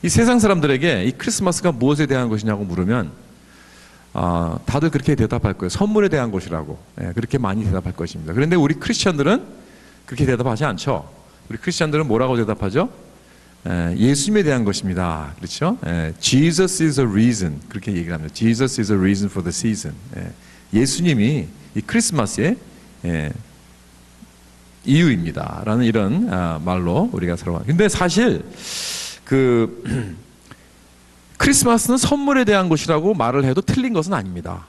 이 세상 사람들에게 이 크리스마스가 무엇에 대한 것이냐고 물으면 다들 그렇게 대답할 거예요. 선물에 대한 것이라고. 그렇게 많이 대답할 것입니다. 그런데 우리 크리스천들은 그렇게 대답하지 않죠. 우리 크리스천들은 뭐라고 대답하죠? 예수님에 대한 것입니다. 그렇죠? Jesus is a reason. 그렇게 얘기를 합니다. Jesus is a reason for the season. 예수님이 이 크리스마스의 이유입니다. 라는 이런 말로 우리가 서로. 근데 사실 크리스마스는 선물에 대한 것이라고 말을 해도 틀린 것은 아닙니다.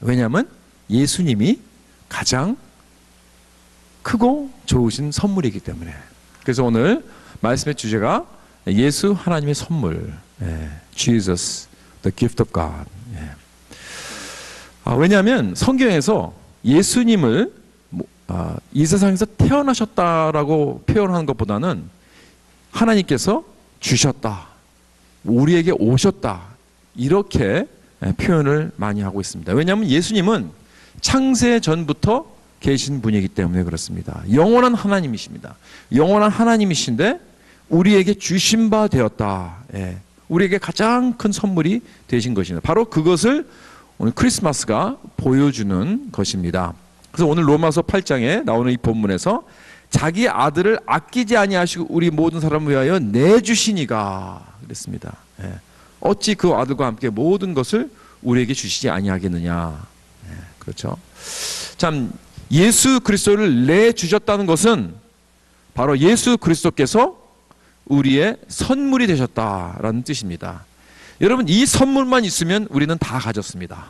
왜냐하면 예수님이 가장 크고 좋으신 선물이기 때문에. 그래서 오늘 말씀의 주제가 예수 하나님의 선물, Jesus, the gift of God. 왜냐하면 성경에서 예수님을 이 세상에서 태어나셨다라고 표현하는 것보다는 하나님께서 주셨다, 우리에게 오셨다, 이렇게 표현을 많이 하고 있습니다. 왜냐하면 예수님은 창세 전부터 계신 분이기 때문에 그렇습니다. 영원한 하나님이십니다. 영원한 하나님이신데 우리에게 주신 바 되었다. 우리에게 가장 큰 선물이 되신 것입니다. 바로 그것을 오늘 크리스마스가 보여주는 것입니다. 그래서 오늘 로마서 8장에 나오는 이 본문에서 자기 아들을 아끼지 아니하시고 우리 모든 사람을 위하여 내주시니가 그랬습니다. 어찌 그 아들과 함께 모든 것을 우리에게 주시지 아니하겠느냐. 그렇죠. 참, 예수 그리스도를 내주셨다는 것은 바로 예수 그리스도께서 우리의 선물이 되셨다라는 뜻입니다. 여러분, 이 선물만 있으면 우리는 다 가졌습니다.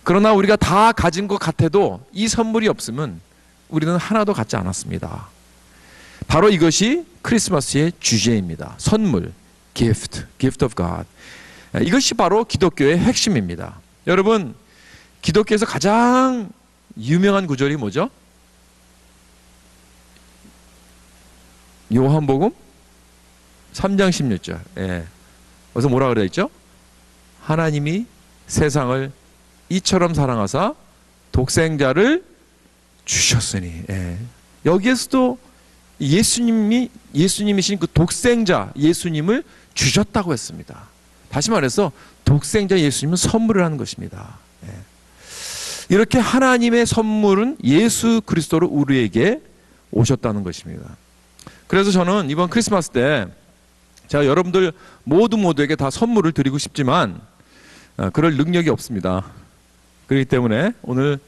그러나 우리가 다 가진 것 같아도 이 선물이 없으면 우리는 하나도 갖지 않았습니다. 바로 이것이 크리스마스의 주제입니다. 선물, gift of God. 이것이 바로 기독교의 핵심입니다. 여러분, 기독교에서 가장 유명한 구절이 뭐죠? 요한복음 3장 16절. 그래서 뭐라 그래 있죠? 하나님이 세상을 이처럼 사랑하사 독생자를 주셨으니. 여기에서도 예수님이신 그 독생자 예수님을 주셨다고 했습니다. 다시 말해서 독생자 예수님은 선물을 하는 것입니다. 이렇게 하나님의 선물은 예수 그리스도로 우리에게 오셨다는 것입니다. 그래서 저는 이번 크리스마스 때 제가 여러분들 모두에게 다 선물을 드리고 싶지만 그럴 능력이 없습니다. 그렇기 때문에 오늘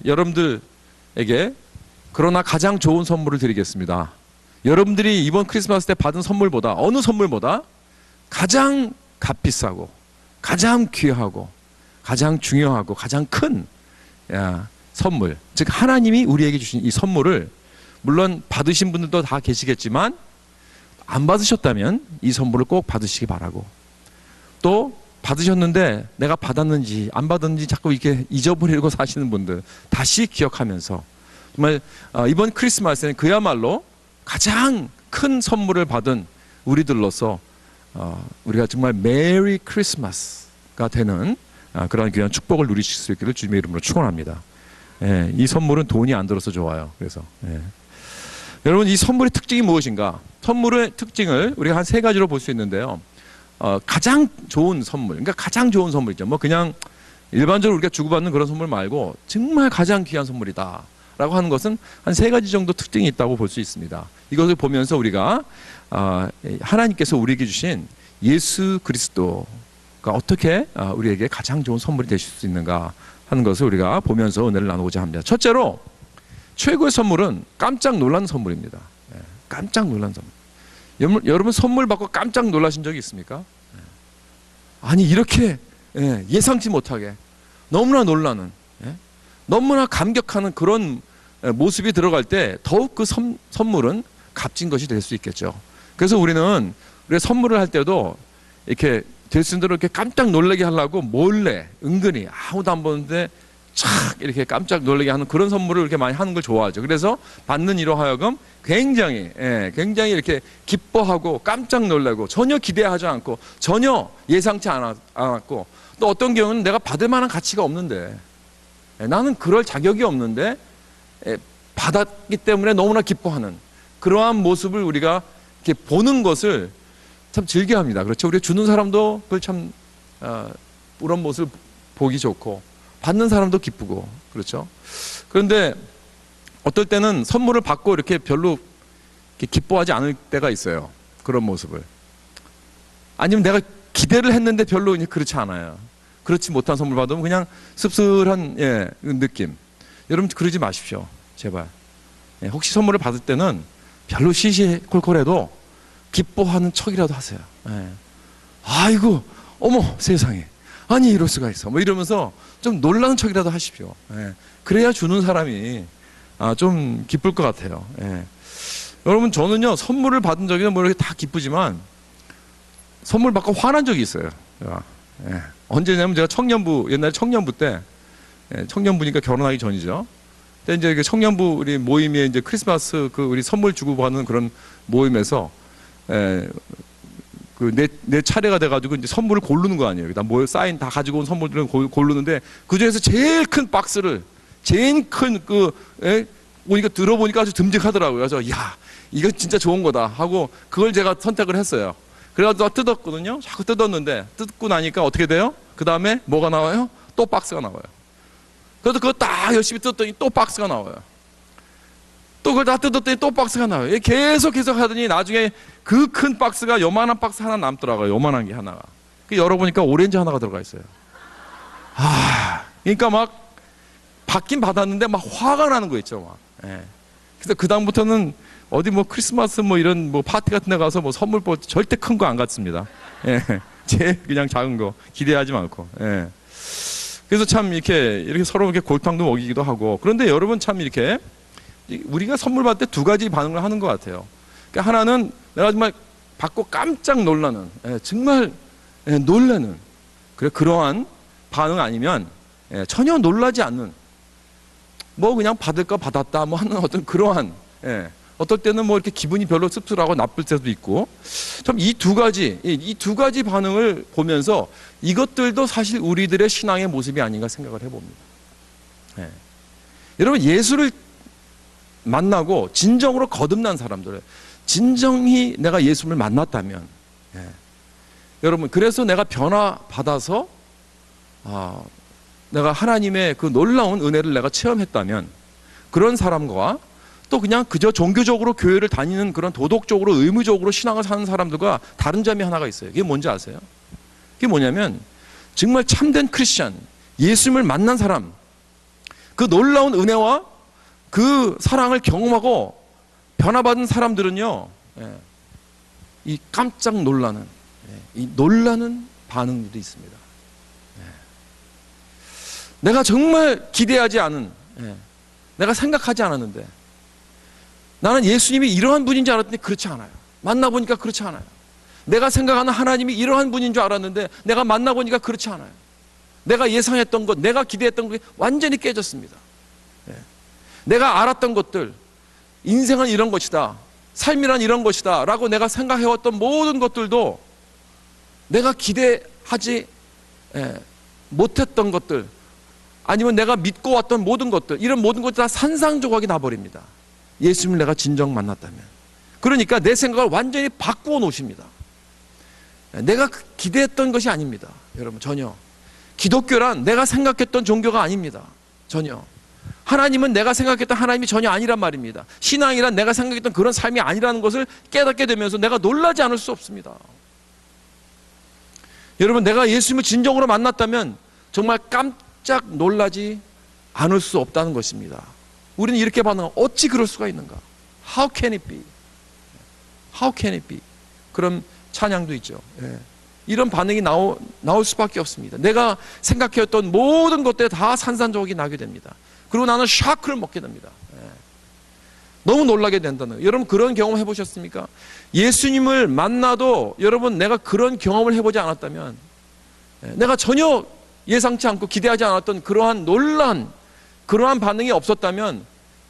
여러분들에게 그러나 가장 좋은 선물을 드리겠습니다. 여러분들이 이번 크리스마스 때 받은 선물보다, 어느 선물보다 가장 값비싸고 가장 귀하고 가장 중요하고 가장 큰 선물, 즉 하나님이 우리에게 주신 이 선물을, 물론 받으신 분들도 다 계시겠지만 안 받으셨다면 이 선물을 꼭 받으시기 바라고, 또 받으셨는데 내가 받았는지 안 받았는지 자꾸 이렇게 잊어버리고 사시는 분들 다시 기억하면서 정말 이번 크리스마스에는 그야말로 가장 큰 선물을 받은 우리들로서 우리가 정말 메리 크리스마스가 되는 그런 귀한 축복을 누리실 수 있기를 주님의 이름으로 축원합니다. 이 선물은 돈이 안 들어서 좋아요. 그래서 여러분, 이 선물의 특징이 무엇인가? 선물의 특징을 우리가 한 세 가지로 볼 수 있는데요. 가장 좋은 선물, 그러니까 가장 좋은 선물 있죠. 뭐 그냥 일반적으로 우리가 주고받는 그런 선물 말고 정말 가장 귀한 선물이다 라고 하는 것은 한 세 가지 정도 특징이 있다고 볼 수 있습니다. 이것을 보면서 우리가 하나님께서 우리에게 주신 예수 그리스도가 어떻게 우리에게 가장 좋은 선물이 되실 수 있는가 하는 것을 우리가 보면서 은혜를 나누고자 합니다. 첫째로, 최고의 선물은 깜짝 놀란 선물입니다. 깜짝 놀란 선물. 여러분 선물 받고 깜짝 놀라신 적이 있습니까? 아니, 이렇게 예상치 못하게 너무나 놀라는, 너무나 감격하는 그런 모습이 들어갈 때 더욱 그 선물은 값진 것이 될 수 있겠죠. 그래서 우리가 선물을 할 때도 이렇게 될 수 있는 대로 이렇게 깜짝 놀라게 하려고 몰래 은근히 아무도 안 보는데 착 이렇게 깜짝 놀라게 하는 그런 선물을 이렇게 많이 하는 걸 좋아하죠. 그래서 받는 이로 하여금 굉장히 이렇게 기뻐하고 깜짝 놀라고 전혀 기대하지 않고 전혀 예상치 않았고, 또 어떤 경우는 내가 받을 만한 가치가 없는데, 나는 그럴 자격이 없는데 받았기 때문에 너무나 기뻐하는 그러한 모습을 우리가 이렇게 보는 것을 참 즐겨합니다. 그렇죠? 우리가 주는 사람도 그걸 참 그런 모습을 보기 좋고 받는 사람도 기쁘고 그렇죠? 그런데 어떨 때는 선물을 받고 이렇게 별로 이렇게 기뻐하지 않을 때가 있어요. 그런 모습을. 아니면 내가 기대를 했는데 별로 그렇지 않아요. 그렇지 못한 선물 받으면 그냥 씁쓸한 느낌. 여러분 그러지 마십시오. 제발. 혹시 선물을 받을 때는 별로 시시콜콜해도 기뻐하는 척이라도 하세요. 아이고, 어머 세상에, 아니 이럴 수가 있어. 뭐 이러면서 좀 놀라는 척이라도 하십시오. 그래야 주는 사람이 좀 기쁠 것 같아요. 여러분 저는요 선물을 받은 적이 뭐 이렇게 다 기쁘지만 선물 받고 화난 적이 있어요. 언제냐면 제가 청년부 옛날에 청년부 때 청년부니까 결혼하기 전이죠. 근데 이제 그 청년부 우리 모임에 이제 크리스마스 그 우리 선물 주고 받는 그런 모임에서 그 내 차례가 돼가지고 이제 선물을 고르는 거 아니에요. 다 뭐 사인 다 가지고 온 선물들을 고르는데 그 중에서 제일 큰 박스를 제일 큰 보니까 들어보니까 아주 듬직하더라고요. 그래서 야 이거 진짜 좋은 거다 하고 그걸 제가 선택을 했어요. 그래가지고 뜯었거든요. 자꾸 뜯었는데 뜯고 나니까 어떻게 돼요? 그 다음에 뭐가 나와요? 또 박스가 나와요. 그래서 그거 딱 열심히 뜯었더니 또 박스가 나와요. 또 그걸 다 뜯었더니 또 박스가 나와요. 계속 하더니 나중에 그 큰 박스가 요만한 박스 하나 남더라고요. 요만한 게 하나가. 그 열어보니까 오렌지 하나가 들어가 있어요. 그러니까 막 받긴 받았는데 막 화가 나는 거 있죠. 막. 그래서 그 다음부터는 어디 뭐 크리스마스 뭐 이런 뭐 파티 같은 데 가서 뭐 선물 절대 큰 거 안 갖습니다. 제일 그냥 작은 거 기대하지 않고. 그래서 참 이렇게 서로 이렇게 골탕도 먹이기도 하고. 그런데 여러분 참 이렇게 우리가 선물 받을 때 두 가지 반응을 하는 것 같아요. 그러니까 하나는 내가 정말 받고 깜짝 놀라는, 정말 놀라는 그러한 반응 아니면 전혀 놀라지 않는 뭐 그냥 받을 거 받았다 뭐 하는 어떤 그러한 어떨 때는 뭐 이렇게 기분이 별로 씁쓸하고 나쁠 때도 있고 참 이 두 가지 반응을 보면서 이것들도 사실 우리들의 신앙의 모습이 아닌가 생각을 해봅니다. 여러분 예수를 만나고 진정으로 거듭난 사람들, 진정히 내가 예수를 만났다면, 여러분 그래서 내가 변화 받아서 내가 하나님의 그 놀라운 은혜를 내가 체험했다면 그런 사람과 또 그냥 그저 종교적으로 교회를 다니는 그런 도덕적으로 의무적으로 신앙을 사는 사람들과 다른 점이 하나가 있어요. 그게 뭔지 아세요? 그게 뭐냐면 정말 참된 크리스찬, 예수님을 만난 사람, 그 놀라운 은혜와 그 사랑을 경험하고 변화받은 사람들은요, 이 깜짝 놀라는, 이 놀라는 반응들이 있습니다. 내가 정말 기대하지 않은, 내가 생각하지 않았는데 나는 예수님이 이러한 분인 줄 알았더니 그렇지 않아요. 만나보니까 그렇지 않아요. 내가 생각하는 하나님이 이러한 분인 줄 알았는데 내가 만나보니까 그렇지 않아요. 내가 예상했던 것, 내가 기대했던 것이 완전히 깨졌습니다. 내가 알았던 것들, 인생은 이런 것이다, 삶이란 이런 것이다 라고 내가 생각해왔던 모든 것들도 내가 기대하지 못했던 것들, 아니면 내가 믿고 왔던 모든 것들, 이런 모든 것들 다 산산조각이 나버립니다. 예수님을 내가 진정 만났다면. 그러니까 내 생각을 완전히 바꾸어 놓으십니다. 내가 기대했던 것이 아닙니다. 여러분 전혀. 기독교란 내가 생각했던 종교가 아닙니다. 전혀. 하나님은 내가 생각했던 하나님이 전혀 아니란 말입니다. 신앙이란 내가 생각했던 그런 삶이 아니라는 것을 깨닫게 되면서 내가 놀라지 않을 수 없습니다. 여러분 내가 예수님을 진정으로 만났다면 정말 깜짝 놀라지 않을 수 없다는 것입니다. 우리는 이렇게 반응하고 어찌 그럴 수가 있는가? How can it be? How can it be? 그런 찬양도 있죠. 이런 반응이 나올 수밖에 없습니다. 내가 생각해왔던 모든 것들에 다 산산조각이 나게 됩니다. 그리고 나는 샤크를 먹게 됩니다. 너무 놀라게 된다는 거예요. 여러분 그런 경험 해보셨습니까? 예수님을 만나도 여러분 내가 그런 경험을 해보지 않았다면, 내가 전혀 예상치 않고 기대하지 않았던 그러한 놀란 그러한 반응이 없었다면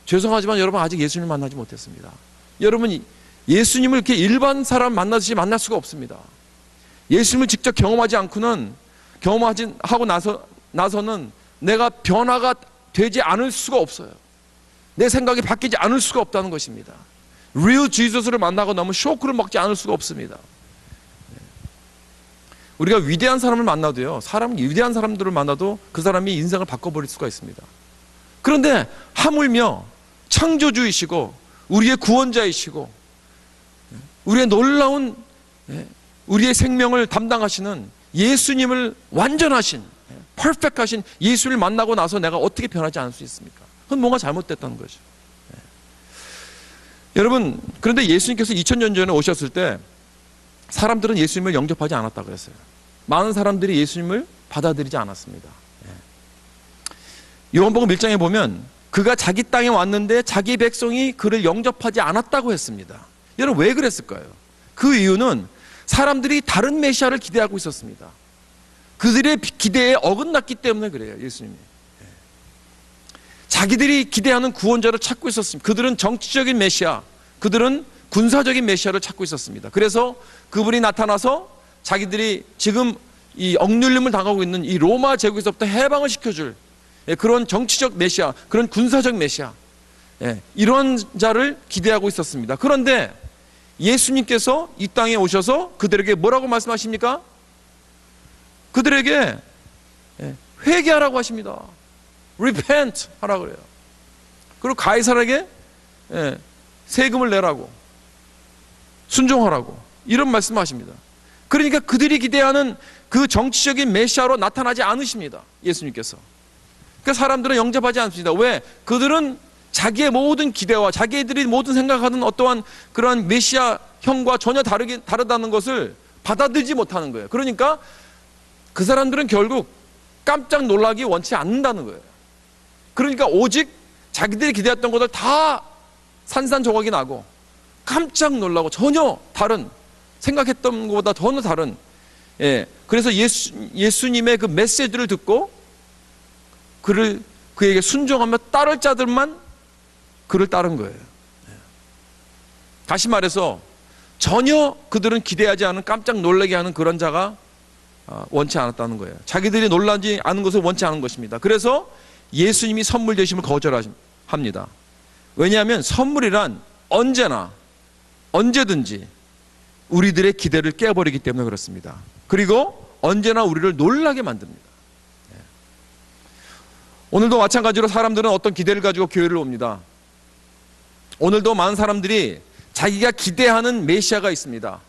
죄송하지만 여러분 아직 예수님을 만나지 못했습니다. 여러분 예수님을 이렇게 일반 사람 만나듯이 만날 수가 없습니다. 예수님을 직접 경험하지 않고는, 하고 나서는 내가 변화가 되지 않을 수가 없어요. 내 생각이 바뀌지 않을 수가 없다는 것입니다. Real Jesus를 만나고 나면 쇼크를 먹지 않을 수가 없습니다. 우리가 위대한 사람을 만나도요, 위대한 사람들을 만나도 그 사람이 인생을 바꿔버릴 수가 있습니다. 그런데 하물며 창조주이시고 우리의 구원자이시고 우리의 놀라운, 우리의 생명을 담당하시는 예수님을 완전하신, 퍼펙트하신 예수를 만나고 나서 내가 어떻게 변하지 않을 수 있습니까? 그건 뭔가 잘못됐다는 거죠. 여러분, 그런데 예수님께서 2000년 전에 오셨을 때 사람들은 예수님을 영접하지 않았다고 그랬어요. 많은 사람들이 예수님을 받아들이지 않았습니다. 요한복음 1장에 보면 그가 자기 땅에 왔는데 자기 백성이 그를 영접하지 않았다고 했습니다. 여러분, 왜 그랬을까요? 그 이유는 사람들이 다른 메시아를 기대하고 있었습니다. 그들의 기대에 어긋났기 때문에 그래요. 예수님이 자기들이 기대하는 구원자를 찾고 있었습니다. 그들은 정치적인 메시아, 그들은 군사적인 메시아를 찾고 있었습니다. 그래서 그분이 나타나서 자기들이 지금 이 억눌림을 당하고 있는 이 로마 제국에서부터 해방을 시켜줄 그런 정치적 메시아, 그런 군사적 메시아, 이런 자를 기대하고 있었습니다. 그런데 예수님께서 이 땅에 오셔서 그들에게 뭐라고 말씀하십니까? 그들에게 회개하라고 하십니다. repent 하라고 그래요. 그리고 가이사에게 세금을 내라고, 순종하라고, 이런 말씀하십니다. 그러니까 그들이 기대하는 그 정치적인 메시아로 나타나지 않으십니다. 예수님께서. 그러니까 사람들은 영접하지 않습니다. 왜? 그들은 자기의 모든 기대와 자기들이 모든 생각하는 어떠한 그런 메시아형과 전혀 다르다는 것을 받아들이지 못하는 거예요. 그러니까 그 사람들은 결국 깜짝 놀라기 원치 않는다는 거예요. 그러니까 오직 자기들이 기대했던 것을 다 산산조각이 나고 깜짝 놀라고 전혀 다른, 생각했던 것보다 더 다른, 그래서 예수님의 그 메시지를 듣고 그에게 순종하며 따를 자들만 그를 따른 거예요. 다시 말해서 전혀 그들은 기대하지 않은, 깜짝 놀라게 하는 그런 자가 원치 않았다는 거예요. 자기들이 놀라지 않은 것을 원치 않은 것입니다. 그래서 예수님이 선물 되심을 거절합니다. 왜냐하면 선물이란 언제든지 우리들의 기대를 깨버리기 때문에 그렇습니다. 그리고 언제나 우리를 놀라게 만듭니다. 오늘도 마찬가지로 사람들은 어떤 기대를 가지고 교회를 옵니다. 오늘도 많은 사람들이 자기가 기대하는 메시아가 있습니다.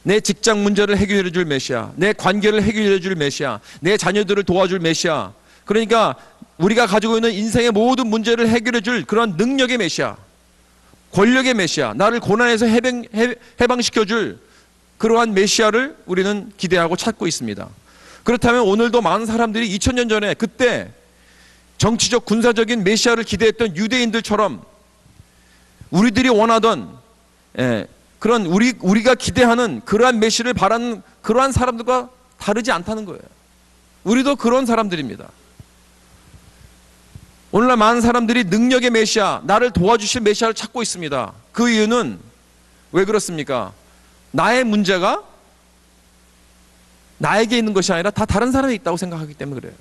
내 직장 문제를 해결해 줄 메시아, 내 관계를 해결해 줄 메시아, 내 자녀들을 도와줄 메시아, 그러니까 우리가 가지고 있는 인생의 모든 문제를 해결해 줄 그런 능력의 메시아, 권력의 메시아, 나를 고난에서 해방시켜 줄 그러한 메시아를 우리는 기대하고 찾고 있습니다. 그렇다면 오늘도 많은 사람들이 2000년 전에 그때 정치적 군사적인 메시아를 기대했던 유대인들처럼 우리들이 원하던 그런 우리가 기대하는 그러한 메시를 바라는 그러한 사람들과 다르지 않다는 거예요. 우리도 그런 사람들입니다. 오늘날 많은 사람들이 능력의 메시아, 나를 도와주실 메시아를 찾고 있습니다. 그 이유는 왜 그렇습니까? 나의 문제가 나에게 있는 것이 아니라 다 다른 사람에 있다고 생각하기 때문에 그래요.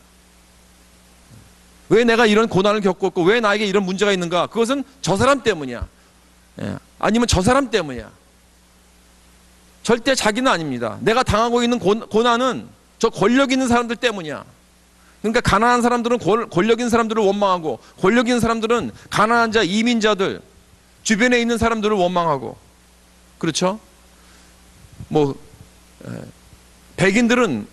왜 내가 이런 고난을 겪고 있고 왜 나에게 이런 문제가 있는가? 그것은 저 사람 때문이야. 아니면 저 사람 때문이야. 절대 자기는 아닙니다. 내가 당하고 있는 고난은 저 권력 있는 사람들 때문이야. 그러니까 가난한 사람들은 권력 있는 사람들을 원망하고, 권력 있는 사람들은 가난한 자, 이민자들, 주변에 있는 사람들을 원망하고, 그렇죠? 백인들은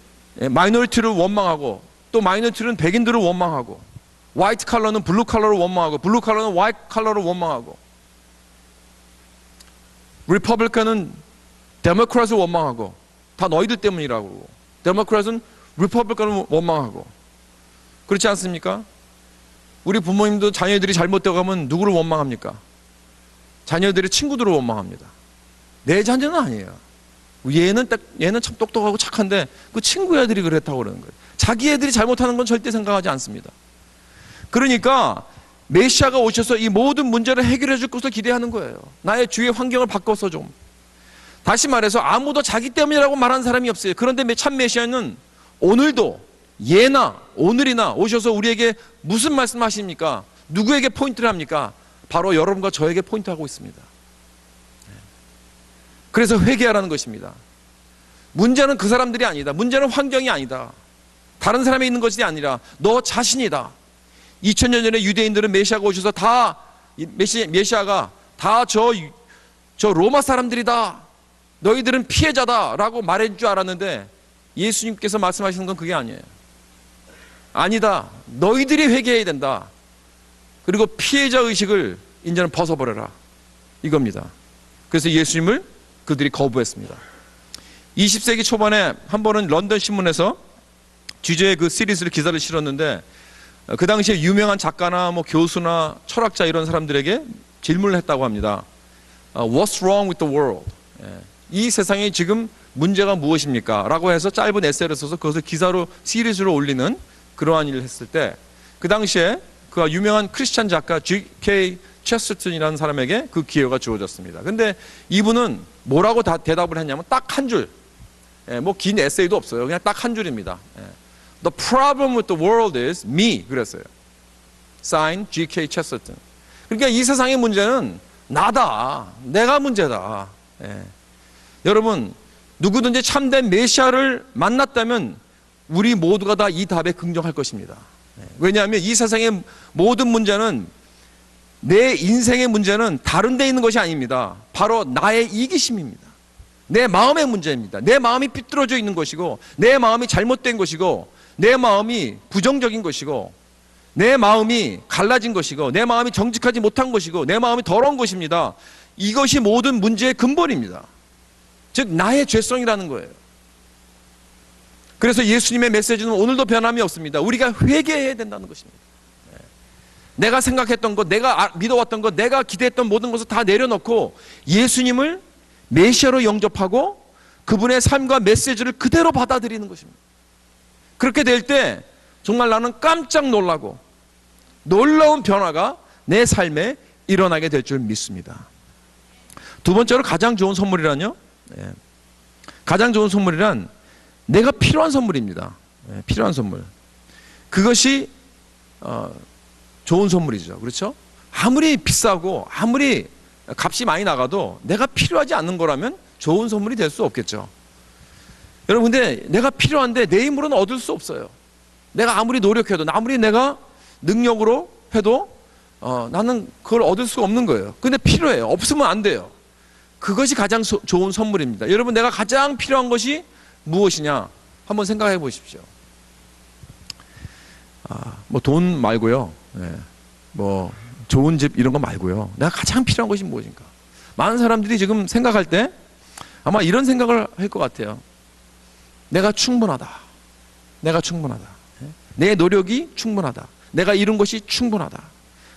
마이너리티를 원망하고, 또 마이너리티는 백인들을 원망하고, 화이트 칼러는 블루 칼러를 원망하고, 블루 칼러는 화이트 칼러를 원망하고, 리퍼블리칸은 데모크рат을 원망하고, 다 너희들 때문이라고. 데모크рат은 리퍼블리칸을 원망하고. 그렇지 않습니까? 우리 부모님도 자녀들이 잘못되고 가면 누구를 원망합니까? 자녀들의 친구들을 원망합니다. 내 자녀는 아니에요. 얘는 참 똑똑하고 착한데 그 친구 애들이 그랬다고 그러는 거예요. 자기 애들이 잘못하는 건 절대 생각하지 않습니다. 그러니까 메시아가 오셔서 이 모든 문제를 해결해 줄 것을 기대하는 거예요. 나의 주위의 환경을 바꿔서 좀. 다시 말해서 아무도 자기 때문이라고 말하는 사람이 없어요. 그런데 참 메시아는 오늘도 예나 오늘이나 오셔서 우리에게 무슨 말씀하십니까? 누구에게 포인트를 합니까? 바로 여러분과 저에게 포인트하고 있습니다. 그래서 회개하라는 것입니다. 문제는 그 사람들이 아니다. 문제는 환경이 아니다. 다른 사람이 있는 것이 아니라 너 자신이다. 2000년 전에 유대인들은 메시아가 오셔서 다 메시아가 다 저 로마 사람들이다. 너희들은 피해자다 라고 말해줄 줄 알았는데 예수님께서 말씀하시는 건 그게 아니에요. 아니다. 너희들이 회개해야 된다. 그리고 피해자 의식을 이제는 벗어버려라. 이겁니다. 그래서 예수님을 그들이 거부했습니다. 20세기 초반에 한 번은 런던 신문에서 주제의 그 시리즈를 기사를 실었는데 그 당시에 유명한 작가나 뭐 교수나 철학자 이런 사람들에게 질문을 했다고 합니다. What's wrong with the world? 이 세상에 지금 문제가 무엇입니까? 라고 해서 짧은 에세이를 써서 그것을 기사로 시리즈로 올리는 그러한 일을 했을 때 그 당시에 그 유명한 크리스찬 작가 G.K. 체스턴이라는 사람에게 그 기회가 주어졌습니다. 근데 이분은 뭐라고 대답을 했냐면 딱 한 줄, 뭐 긴 에세이도 없어요. 그냥 딱 한 줄입니다. The problem with the world is me. 그랬어요. Sign G.K. 체스턴. 그러니까 이 세상의 문제는 나다. 내가 문제다. 여러분, 누구든지 참된 메시아를 만났다면 우리 모두가 다 이 답에 긍정할 것입니다. 왜냐하면 이 세상의 모든 문제는, 내 인생의 문제는 다른 데 있는 것이 아닙니다. 바로 나의 이기심입니다. 내 마음의 문제입니다. 내 마음이 삐뚤어져 있는 것이고, 내 마음이 잘못된 것이고, 내 마음이 부정적인 것이고, 내 마음이 갈라진 것이고, 내 마음이 정직하지 못한 것이고, 내 마음이 더러운 것입니다. 이것이 모든 문제의 근본입니다. 즉 나의 죄성이라는 거예요. 그래서 예수님의 메시지는 오늘도 변함이 없습니다. 우리가 회개해야 된다는 것입니다. 내가 생각했던 것, 내가 믿어왔던 것, 내가 기대했던 모든 것을 다 내려놓고 예수님을 메시아로 영접하고 그분의 삶과 메시지를 그대로 받아들이는 것입니다. 그렇게 될 때 정말 나는 깜짝 놀라고 놀라운 변화가 내 삶에 일어나게 될 줄 믿습니다. 두 번째로 가장 좋은 선물이란요, 가장 좋은 선물이란 내가 필요한 선물입니다. 필요한 선물. 그것이 좋은 선물이죠. 그렇죠? 아무리 비싸고 아무리 값이 많이 나가도 내가 필요하지 않는 거라면 좋은 선물이 될 수 없겠죠. 여러분, 근데 내가 필요한데 내 힘으로는 얻을 수 없어요. 내가 아무리 노력해도, 아무리 내가 능력으로 해도 나는 그걸 얻을 수가 없는 거예요. 근데 필요해요. 없으면 안 돼요. 그것이 가장 좋은 선물입니다. 여러분, 내가 가장 필요한 것이 무엇이냐 한번 생각해 보십시오. 뭐 돈 말고요, 뭐 좋은 집 이런 거 말고요, 내가 가장 필요한 것이 무엇인가. 많은 사람들이 지금 생각할 때 아마 이런 생각을 할 것 같아요. 내가 충분하다. 내가 충분하다. 내 노력이 충분하다. 내가 이룬 것이 충분하다.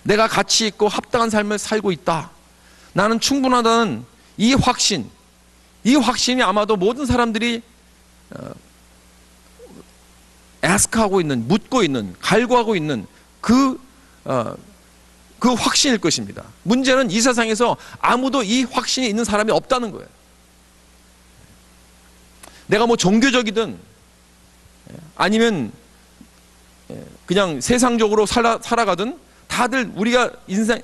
내가 가치 있고 합당한 삶을 살고 있다. 나는 충분하다는 이 확신이 아마도 모든 사람들이 ask하고 있는, 묻고 있는, 갈구하고 있는 그 확신일 것입니다. 문제는 이 세상에서 아무도 이 확신이 있는 사람이 없다는 거예요. 내가 뭐 종교적이든 아니면 그냥 세상적으로 살아가든 다들 우리가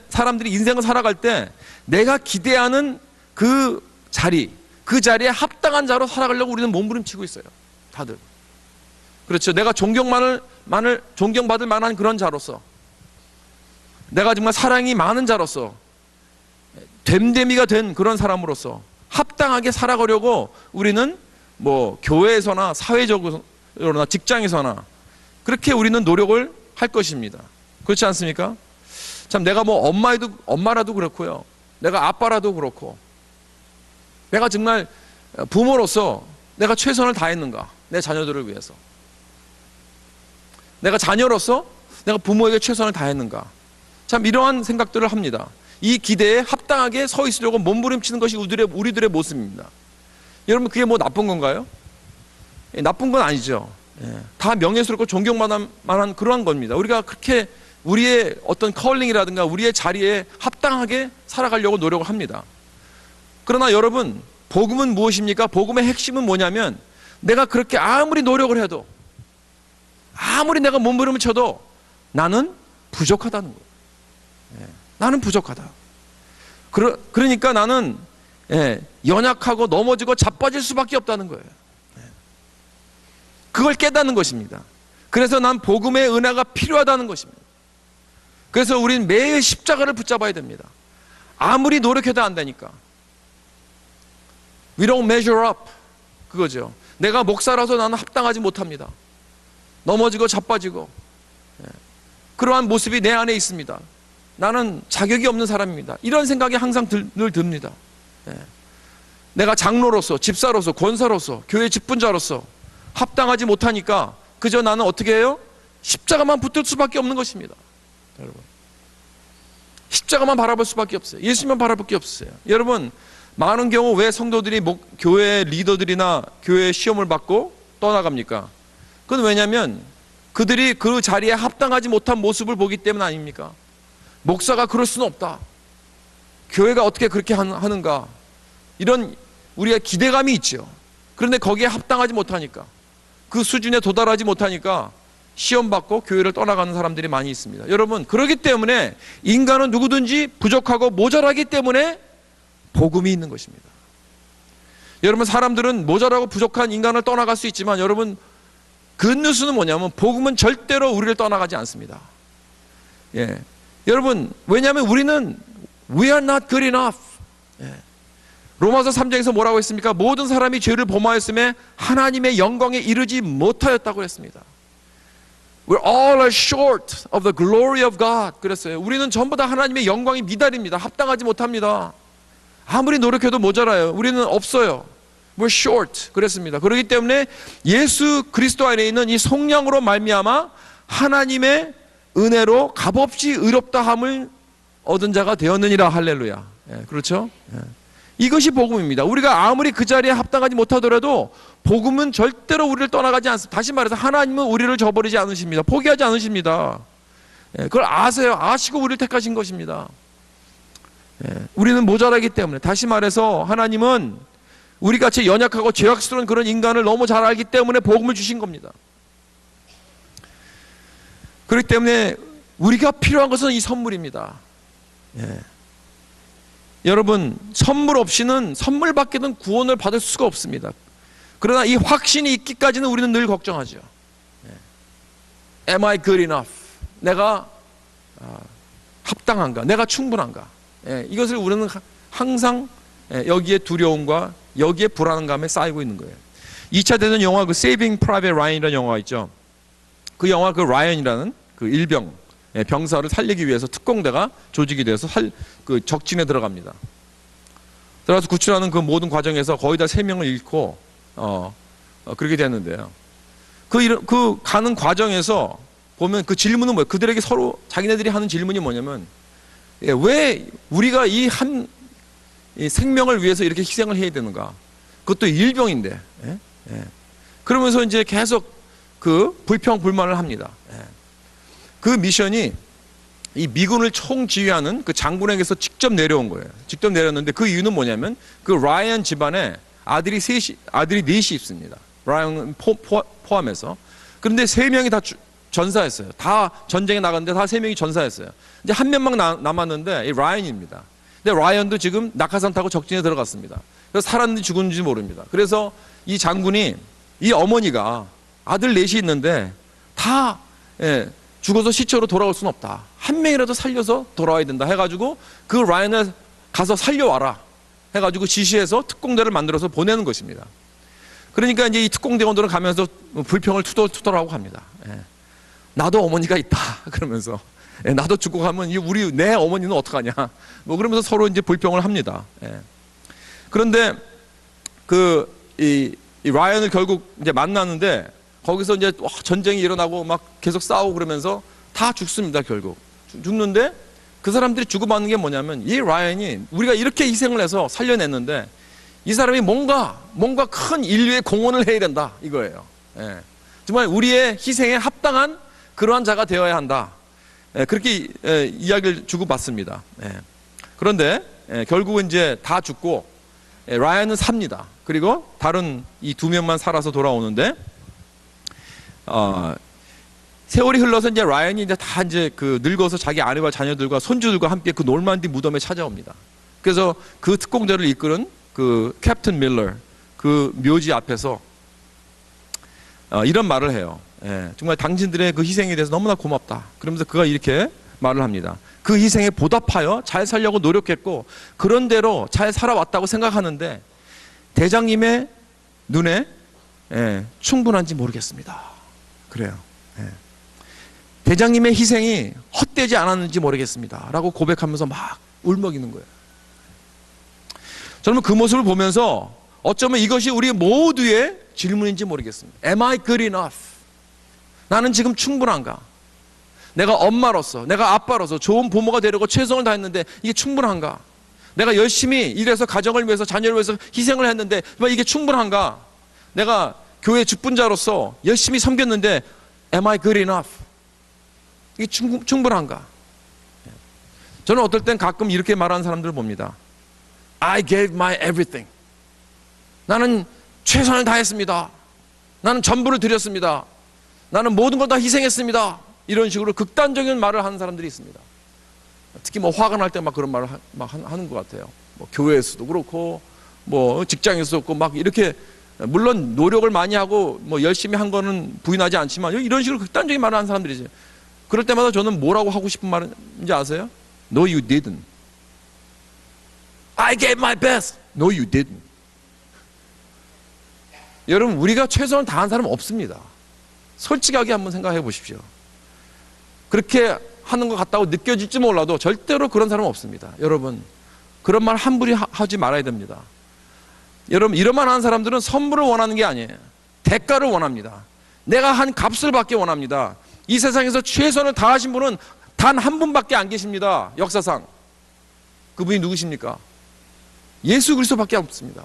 사람들이 인생을 살아갈 때 내가 기대하는 그 자리에 합당한 자로 살아가려고 우리는 몸부림치고 있어요. 다들. 그렇죠. 내가 존경받을 만한 그런 자로서, 내가 정말 사랑이 많은 자로서, 됨됨이가 된 그런 사람으로서 합당하게 살아가려고 우리는 뭐 교회에서나 사회적으로나 직장에서나 그렇게 우리는 노력을 할 것입니다. 그렇지 않습니까? 참, 내가 뭐 엄마라도 그렇고요, 내가 아빠라도 그렇고, 내가 정말 부모로서 내가 최선을 다했는가, 내 자녀들을 위해서. 내가 자녀로서 내가 부모에게 최선을 다했는가. 참, 이러한 생각들을 합니다. 이 기대에 합당하게 서 있으려고 몸부림치는 것이 우리들의 모습입니다. 여러분, 그게 뭐 나쁜 건가요? 나쁜 건 아니죠. 다 명예스럽고 존경받을 만한 그러한 겁니다. 우리가 그렇게 우리의 어떤 컬링이라든가 우리의 자리에 합당하게 살아가려고 노력을 합니다. 그러나 여러분, 복음은 무엇입니까? 복음의 핵심은 뭐냐면, 내가 그렇게 아무리 노력을 해도, 아무리 내가 몸부림을 쳐도 나는 부족하다는 거예요. 나는 부족하다. 그러니까 나는 연약하고 넘어지고 자빠질 수밖에 없다는 거예요. 그걸 깨닫는 것입니다. 그래서 난 복음의 은혜가 필요하다는 것입니다. 그래서 우리는 매일 십자가를 붙잡아야 됩니다. 아무리 노력해도 안 되니까. We don't measure up. 그거죠. 내가 목사라서 나는 합당하지 못합니다. 넘어지고 자빠지고 그러한 모습이 내 안에 있습니다. 나는 자격이 없는 사람입니다. 이런 생각이 항상 늘 듭니다. 내가 장로로서, 집사로서, 권사로서, 교회 직분자로서 합당하지 못하니까 그저 나는 어떻게 해요? 십자가만 붙들 수밖에 없는 것입니다. 여러분, 십자가만 바라볼 수밖에 없어요. 예수님만 바라볼 게 없어요. 여러분, 많은 경우 왜 성도들이 교회 리더들이나 교회 시험을 받고 떠나갑니까? 그건 왜냐하면 그들이 그 자리에 합당하지 못한 모습을 보기 때문 아닙니까? 목사가 그럴 수는 없다. 교회가 어떻게 그렇게 하는가? 이런 우리가 기대감이 있죠. 그런데 거기에 합당하지 못하니까, 그 수준에 도달하지 못하니까 시험 받고 교회를 떠나가는 사람들이 많이 있습니다. 여러분, 그렇기 때문에 인간은 누구든지 부족하고 모자라기 때문에 복음이 있는 것입니다. 여러분, 사람들은 모자라고 부족한 인간을 떠나갈 수 있지만 여러분, 굿뉴스는 뭐냐면 복음은 절대로 우리를 떠나가지 않습니다. 여러분, 왜냐하면 우리는 We are not good enough. 로마서 3장에서 뭐라고 했습니까? 모든 사람이 죄를 범하였음에 하나님의 영광에 이르지 못하였다고 했습니다. We're all short of the glory of God. 그랬어요. 우리는 전부 다 하나님의 영광이 미달입니다. 합당하지 못합니다. 아무리 노력해도 모자라요. 우리는 없어요. We're short. 그랬습니다. 그렇기 때문에 예수 그리스도 안에 있는 이 성령으로 말미암아 하나님의 은혜로 값없이 의롭다함을 얻은 자가 되었느니라. 할렐루야. 그렇죠? 이것이 복음입니다. 우리가 아무리 그 자리에 합당하지 못하더라도 복음은 절대로 우리를 떠나가지 않습니다. 다시 말해서 하나님은 우리를 저버리지 않으십니다. 포기하지 않으십니다. 그걸 아세요. 아시고 우리를 택하신 것입니다. 우리는 모자라기 때문에, 다시 말해서 하나님은 우리같이 연약하고 죄악스러운 그런 인간을 너무 잘 알기 때문에 복음을 주신 겁니다. 그렇기 때문에 우리가 필요한 것은 이 선물입니다. 여러분, 선물 없이는, 선물 밖에는 구원을 받을 수가 없습니다. 그러나 이 확신이 있기까지는 우리는 늘 걱정하죠. Am I good enough? 내가 합당한가? 내가 충분한가? 이것을 우리는 항상 여기에 두려움과 여기에 불안감에 쌓이고 있는 거예요. 2차 대전 영화 그 Saving Private Ryan이라는 영화가 있죠. 그 영화 그 라이언이라는 그 일병, 병사를 살리기 위해서 특공대가 조직이 돼서 그 적진에 들어갑니다. 들어가서 구출하는 그 모든 과정에서 거의 다 3명을 잃고 그렇게 됐는데요. 그 가는 과정에서 보면 그 질문은 뭐예요? 그들에게 서로 자기네들이 하는 질문이 뭐냐면, 왜 우리가 이 생명을 위해서 이렇게 희생을 해야 되는가? 그것도 일병인데. 그러면서 이제 계속 그 불평불만을 합니다. 그 미션이 이 미군을 총지휘하는 그 장군에게서 직접 내려온 거예요. 직접 내렸는데 그 이유는 뭐냐면 그 라이언 집안에 아들이 넷이 있습니다. 라이언 포함해서. 그런데 3명이 다 전사했어요. 다 전쟁에 나갔는데 다 3명이 전사했어요. 이제 한 명만 남았는데 이 라이언입니다. 근데 라이언도 지금 낙하산 타고 적진에 들어갔습니다. 그래서 살았는지 죽었는지 모릅니다. 그래서 이 장군이, 이 어머니가 아들 넷이 있는데 다 죽어서 시체로 돌아올 수는 없다. 한 명이라도 살려서 돌아와야 된다 해가지고 그 라이언을 가서 살려와라 해가지고 지시해서 특공대를 만들어서 보내는 것입니다. 그러니까 이제 이 특공대원들은 가면서 불평을 투덜투덜하고 합니다. 나도 어머니가 있다 그러면서, 나도 죽고 가면 내 어머니는 어떡하냐 뭐 그러면서 서로 이제 불평을 합니다. 그런데 이 라이언을 결국 이제 만나는데 거기서 이제 전쟁이 일어나고 막 계속 싸우고 그러면서 다 죽습니다. 결국 죽는데 그 사람들이 주고받는 게 뭐냐면, 이 라이언이 우리가 이렇게 희생을 해서 살려냈는데 이 사람이 뭔가 큰 인류의 공헌을 해야 된다 이거예요. 정말 우리의 희생에 합당한 그러한 자가 되어야 한다. 그렇게 이야기를 주고받습니다. 그런데 결국은 이제 다 죽고 라이언은 삽니다. 그리고 다른 이 2명만 살아서 돌아오는데, 세월이 흘러서 이제 라이언이 이제 다 이제 그 늙어서 자기 아내와 자녀들과 손주들과 함께 그 놀만디 무덤에 찾아옵니다. 그래서 그 특공대를 이끄는 그 캡틴 밀러 그 묘지 앞에서 이런 말을 해요. 정말 당신들의 그 희생에 대해서 너무나 고맙다. 그러면서 그가 이렇게 말을 합니다. 그 희생에 보답하여 잘 살려고 노력했고 그런 대로 잘 살아왔다고 생각하는데 대장님의 눈에 충분한지 모르겠습니다. 그래요. 대장님의 희생이 헛되지 않았는지 모르겠습니다 라고 고백하면서 막 울먹이는 거예요. 저는 그 모습을 보면서 어쩌면 이것이 우리 모두의 질문인지 모르겠습니다. Am I good enough? 나는 지금 충분한가? 내가 엄마로서, 내가 아빠로서 좋은 부모가 되려고 최선을 다했는데 이게 충분한가? 내가 열심히 일해서 가정을 위해서 자녀를 위해서 희생을 했는데 이게 충분한가? 내가 교회 직분자로서 열심히 섬겼는데 Am I good enough? 이게 충분한가? 저는 어떨 땐 가끔 이렇게 말하는 사람들을 봅니다. I gave my everything. 나는 최선을 다했습니다. 나는 전부를 드렸습니다. 나는 모든 걸 다 희생했습니다. 이런 식으로 극단적인 말을 하는 사람들이 있습니다. 특히 뭐 화가 날 때 막 그런 말을 막 하는 것 같아요. 뭐 교회에서도 그렇고 뭐 직장에서도 그렇고 막 이렇게 물론 노력을 많이 하고 뭐 열심히 한 거는 부인하지 않지만 이런 식으로 극단적인 말을 하는 사람들이지. 그럴 때마다 저는 뭐라고 하고 싶은 말인지 아세요? No, you didn't. I gave my best. No, you didn't. 여러분, 우리가 최선을 다한 사람은 없습니다. 솔직하게 한번 생각해 보십시오. 그렇게 하는 것 같다고 느껴질지 몰라도 절대로 그런 사람은 없습니다. 여러분, 그런 말 함부로 하지 말아야 됩니다. 여러분, 이런만 하는 사람들은 선물을 원하는 게 아니에요. 대가를 원합니다. 내가 한 값을 받기 원합니다. 이 세상에서 최선을 다하신 분은 단 한 분밖에 안 계십니다. 역사상. 그분이 누구십니까? 예수 그리스도밖에 없습니다.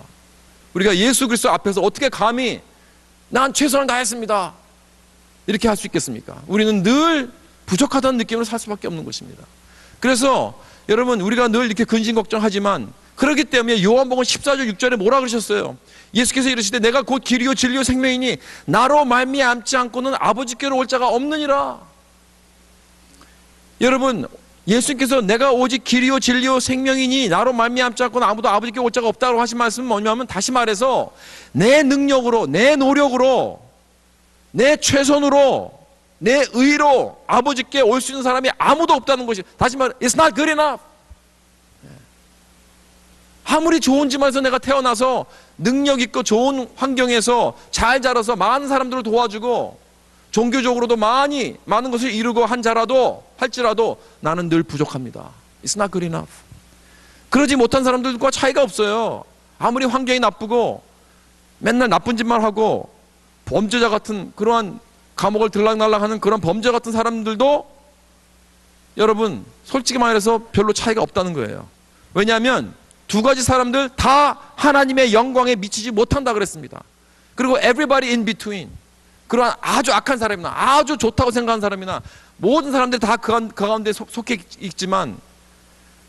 우리가 예수 그리스도 앞에서 어떻게 감히 난 최선을 다했습니다 이렇게 할 수 있겠습니까? 우리는 늘 부족하다는 느낌으로 살 수밖에 없는 것입니다. 그래서 여러분, 우리가 늘 이렇게 근심 걱정하지만 그렇기 때문에 요한복음 14절 6절에 뭐라 그러셨어요? 예수께서 이르시되 내가 곧 길이요 진리요 생명이니 나로 말미암지 않고는 아버지께로 올 자가 없느니라. 여러분, 예수님께서 내가 오직 길이요 진리요 생명이니 나로 말미암지 않고는 아무도 아버지께 올 자가 없다고 하신 말씀은 뭐냐면, 다시 말해서 내 능력으로, 내 노력으로, 내 최선으로, 내 의로 아버지께 올 수 있는 사람이 아무도 없다는 것이, 다시 말해 It's not good enough. 아무리 좋은 집안에서 내가 태어나서 능력 있고 좋은 환경에서 잘 자라서 많은 사람들을 도와주고 종교적으로도 많은 것을 이루고 할지라도 나는 늘 부족합니다. It's not good enough. 그러지 못한 사람들과 차이가 없어요. 아무리 환경이 나쁘고 맨날 나쁜 짓만 하고 범죄자 같은 그러한 감옥을 들락날락하는 그런 범죄 같은 사람들도 여러분, 솔직히 말해서 별로 차이가 없다는 거예요. 왜냐하면 두 가지 사람들 다 하나님의 영광에 미치지 못한다 그랬습니다. 그리고 everybody in between, 그러한 아주 악한 사람이나 아주 좋다고 생각하는 사람이나 모든 사람들이 다 그 가운데 속해 있지만,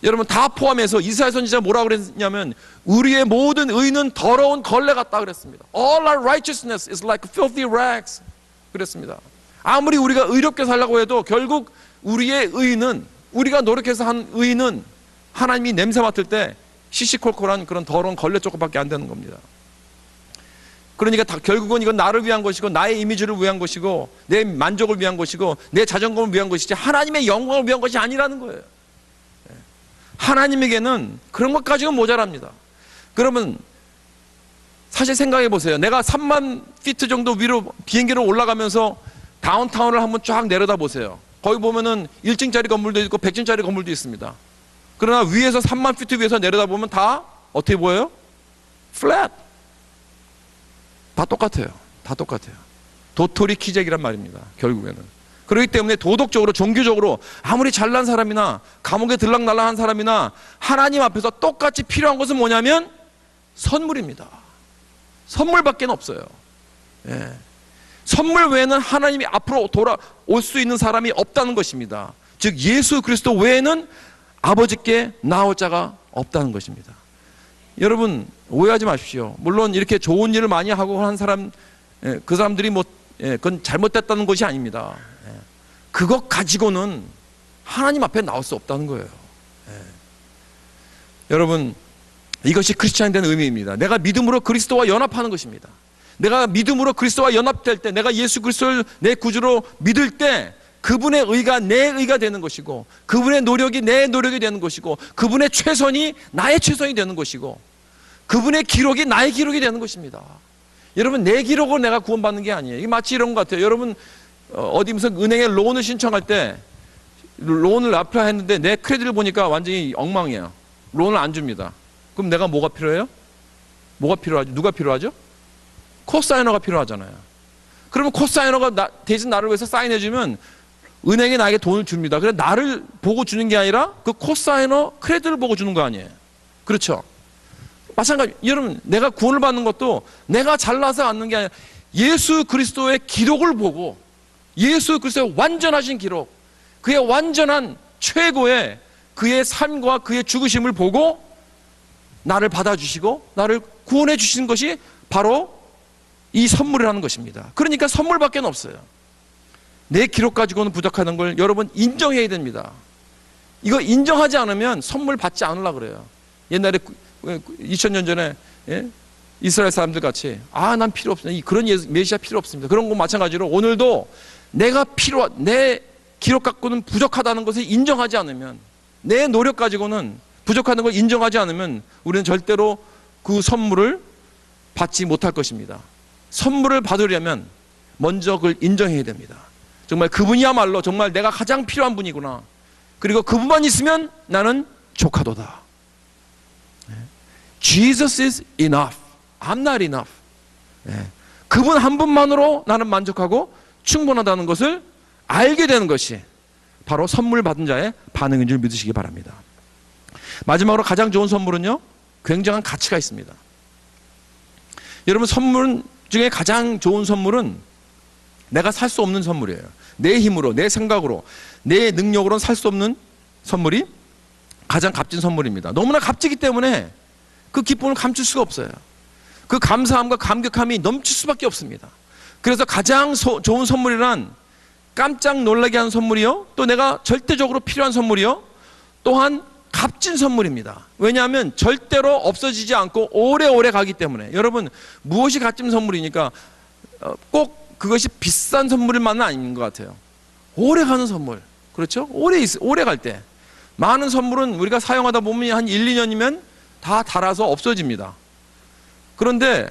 여러분, 다 포함해서 이사야 선지자가 뭐라고 그랬냐면 우리의 모든 의는 더러운 걸레 같다 그랬습니다. All our righteousness is like filthy rags 그랬습니다. 아무리 우리가 의롭게 살려고 해도 결국 우리의 의는, 우리가 노력해서 한 의는 하나님이 냄새 맡을 때 시시콜콜한 그런 더러운 걸레 조금밖에 안 되는 겁니다. 그러니까 결국은 이건 나를 위한 것이고 나의 이미지를 위한 것이고 내 만족을 위한 것이고 내 자존감을 위한 것이지 하나님의 영광을 위한 것이 아니라는 거예요. 하나님에게는 그런 것 가지고 모자랍니다. 그러면 사실 생각해 보세요. 내가 3만 피트 정도 위로 비행기로 올라가면서 다운타운을 한번 쫙 내려다 보세요. 거기 보면은 1층짜리 건물도 있고 100층짜리 건물도 있습니다. 그러나 위에서 3만 피트 위에서 내려다 보면 다 어떻게 보여요? 플랫. 다 똑같아요. 다 똑같아요. 도토리 키재기란 말입니다. 결국에는. 그렇기 때문에 도덕적으로, 종교적으로 아무리 잘난 사람이나 감옥에 들락날락한 사람이나 하나님 앞에서 똑같이 필요한 것은 뭐냐면 선물입니다. 선물밖에 없어요. 예. 선물 외에는 하나님이 앞으로 돌아올 수 있는 사람이 없다는 것입니다. 즉 예수 그리스도 외에는 아버지께 나올 자가 없다는 것입니다. 여러분, 오해하지 마십시오. 물론 이렇게 좋은 일을 많이 하고 한 사람, 그 사람들이 그건 잘못됐다는 것이 아닙니다. 그것 가지고는 하나님 앞에 나올 수 없다는 거예요. 여러분, 이것이 크리스찬이 된 의미입니다. 내가 믿음으로 그리스도와 연합하는 것입니다. 내가 믿음으로 그리스도와 연합될 때, 내가 예수 그리스도를 내 구주로 믿을 때 그분의 의가 내 의가 되는 것이고, 그분의 노력이 내 노력이 되는 것이고, 그분의 최선이 나의 최선이 되는 것이고, 그분의 기록이 나의 기록이 되는 것입니다. 여러분, 내 기록으로 내가 구원받는 게 아니에요. 이게 마치 이런 것 같아요. 여러분, 어디 무슨 은행에 론을 신청할 때 론을 어플라이했는데 내 크레딧을 보니까 완전히 엉망이에요. 론을 안 줍니다. 그럼 내가 뭐가 필요해요? 뭐가 필요하죠? 누가 필요하죠? 코사이너가 필요하잖아요. 그러면 코사이너가 대신 나를 위해서 사인해주면 은행이 나에게 돈을 줍니다. 그래서 나를 보고 주는 게 아니라 그 코사이너 크레딧을 보고 주는 거 아니에요. 그렇죠? 마찬가지. 여러분, 내가 구원을 받는 것도 내가 잘나서 받는 게 아니라 예수 그리스도의 기록을 보고, 예수 그리스도의 완전하신 기록, 그의 완전한 최고의 그의 삶과 그의 죽으심을 보고 나를 받아주시고 나를 구원해 주시는 것이 바로 이 선물이라는 것입니다. 그러니까 선물밖에 없어요. 내 기록 가지고는 부족하는 걸 여러분 인정해야 됩니다. 이거 인정하지 않으면 선물 받지 않으려고 그래요. 옛날에 2000년 전에, 예? 이스라엘 사람들 같이 난 필요 없습니다. 그런 메시아 필요 없습니다. 그런 거 마찬가지로 오늘도 내가 내 기록 갖고는 부족하다는 것을 인정하지 않으면, 내 노력 가지고는 부족하다는 걸 인정하지 않으면 우리는 절대로 그 선물을 받지 못할 것입니다. 선물을 받으려면 먼저 그걸 인정해야 됩니다. 정말 그분이야말로 정말 내가 가장 필요한 분이구나. 그리고 그분만 있으면 나는 족하도다. Jesus is enough. I'm not enough. 그분 한 분만으로 나는 만족하고 충분하다는 것을 알게 되는 것이 바로 선물 받은 자의 반응인 줄 믿으시기 바랍니다. 마지막으로 가장 좋은 선물은요, 굉장한 가치가 있습니다. 여러분, 선물 중에 가장 좋은 선물은 내가 살 수 없는 선물이에요. 내 힘으로, 내 생각으로, 내 능력으로는 살 수 없는 선물이 가장 값진 선물입니다. 너무나 값지기 때문에 그 기쁨을 감출 수가 없어요. 그 감사함과 감격함이 넘칠 수밖에 없습니다. 그래서 가장 좋은 선물이란 깜짝 놀라게 하는 선물이요, 또 내가 절대적으로 필요한 선물이요, 또한 값진 선물입니다. 왜냐하면 절대로 없어지지 않고 오래오래 가기 때문에. 여러분, 무엇이 값진 선물이니까 꼭 그것이 비싼 선물만은 아닌 것 같아요. 오래 가는 선물, 그렇죠? 오래 갈 때 많은 선물은 우리가 사용하다 보면 한 1, 2년이면 다 닳아서 없어집니다. 그런데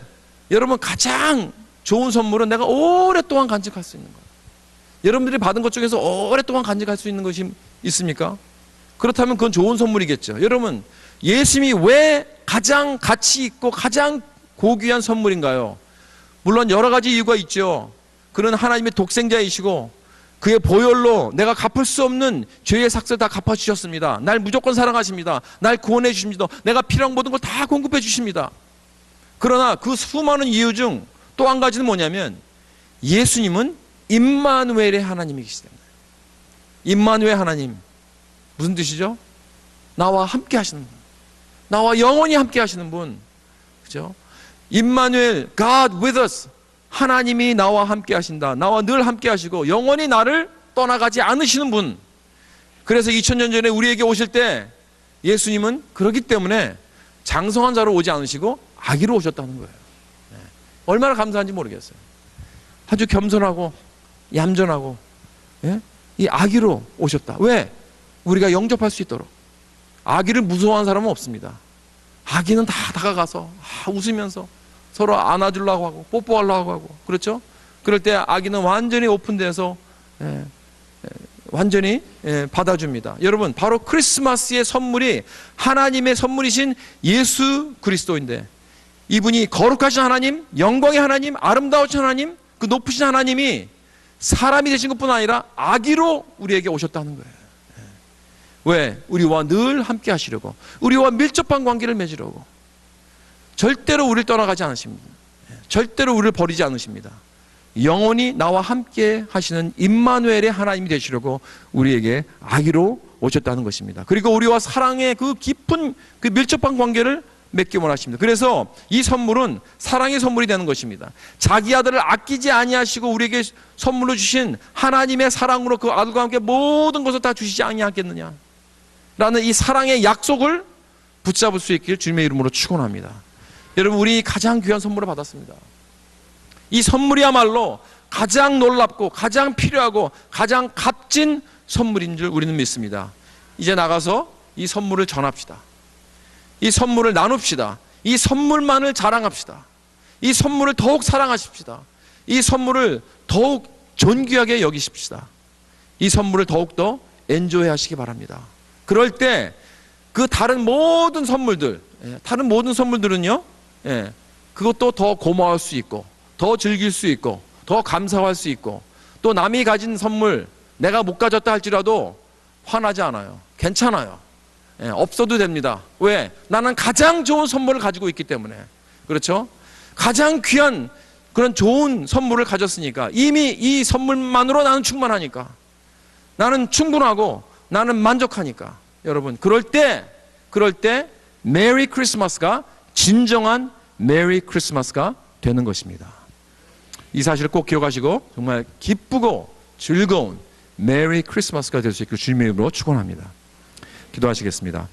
여러분, 가장 좋은 선물은 내가 오랫동안 간직할 수 있는 거예요. 여러분들이 받은 것 중에서 오랫동안 간직할 수 있는 것이 있습니까? 그렇다면 그건 좋은 선물이겠죠. 여러분, 예수님이 왜 가장 가치 있고 가장 고귀한 선물인가요? 물론 여러 가지 이유가 있죠. 그는 하나님의 독생자이시고 그의 보혈로 내가 갚을 수 없는 죄의 삭스를 다 갚아주셨습니다. 날 무조건 사랑하십니다. 날 구원해 주십니다. 내가 필요한 모든 걸 다 공급해 주십니다. 그러나 그 수많은 이유 중 또 한 가지는 뭐냐면, 예수님은 임마누엘의 하나님이시기 때문에. 임마누엘 하나님, 무슨 뜻이죠? 나와 함께 하시는 분, 나와 영원히 함께 하시는 분, 그죠? 임마누엘, God with us, 하나님이 나와 함께 하신다. 나와 늘 함께 하시고 영원히 나를 떠나가지 않으시는 분. 그래서 2000년 전에 우리에게 오실 때 예수님은 그렇기 때문에 장성한 자로 오지 않으시고 아기로 오셨다는 거예요. 얼마나 감사한지 모르겠어요. 아주 겸손하고 얌전하고, 예? 이 아기로 오셨다. 왜? 우리가 영접할 수 있도록. 아기를 무서워하는 사람은 없습니다. 아기는 다 다가가서 웃으면서 서로 안아주려고 하고 뽀뽀하려고 하고, 그렇죠? 그럴 때 아기는 완전히 오픈돼서 완전히 받아줍니다. 여러분, 바로 크리스마스의 선물이 하나님의 선물이신 예수 그리스도인데, 이분이 거룩하신 하나님, 영광의 하나님, 아름다우신 하나님, 그 높으신 하나님이 사람이 되신 것뿐 아니라 아기로 우리에게 오셨다는 거예요. 왜? 우리와 늘 함께 하시려고, 우리와 밀접한 관계를 맺으려고. 절대로 우리를 떠나가지 않으십니다. 절대로 우리를 버리지 않으십니다. 영원히 나와 함께 하시는 임마누엘의 하나님이 되시려고 우리에게 아기로 오셨다는 것입니다. 그리고 우리와 사랑의 그 깊은 그 밀접한 관계를 맺기 원하십니다. 그래서 이 선물은 사랑의 선물이 되는 것입니다. 자기 아들을 아끼지 아니하시고 우리에게 선물로 주신 하나님의 사랑으로 그 아들과 함께 모든 것을 다 주시지 아니하겠느냐 라는 이 사랑의 약속을 붙잡을 수 있길 주님의 이름으로 축원합니다. 여러분, 우리 가장 귀한 선물을 받았습니다. 이 선물이야말로 가장 놀랍고 가장 필요하고 가장 값진 선물인 줄 우리는 믿습니다. 이제 나가서 이 선물을 전합시다. 이 선물을 나눕시다. 이 선물만을 자랑합시다. 이 선물을 더욱 사랑하십시다. 이 선물을 더욱 존귀하게 여기십시다. 이 선물을 더욱더 엔조이 하시기 바랍니다. 그럴 때 그 다른 모든 선물들은요, 그것도 더 고마워할 수 있고 더 즐길 수 있고 더 감사할 수 있고, 또 남이 가진 선물 내가 못 가졌다 할지라도 화나지 않아요. 괜찮아요. 없어도 됩니다. 왜? 나는 가장 좋은 선물을 가지고 있기 때문에. 그렇죠? 가장 귀한 그런 좋은 선물을 가졌으니까, 이미 이 선물만으로 나는 충만하니까, 나는 충분하고 나는 만족하니까. 여러분, 그럴 때 메리 크리스마스가 진정한 메리 크리스마스가 되는 것입니다. 이 사실을 꼭 기억하시고 정말 기쁘고 즐거운 메리 크리스마스가 될 수 있기를 주님의 이름으로 축원합니다. 기도하시겠습니다.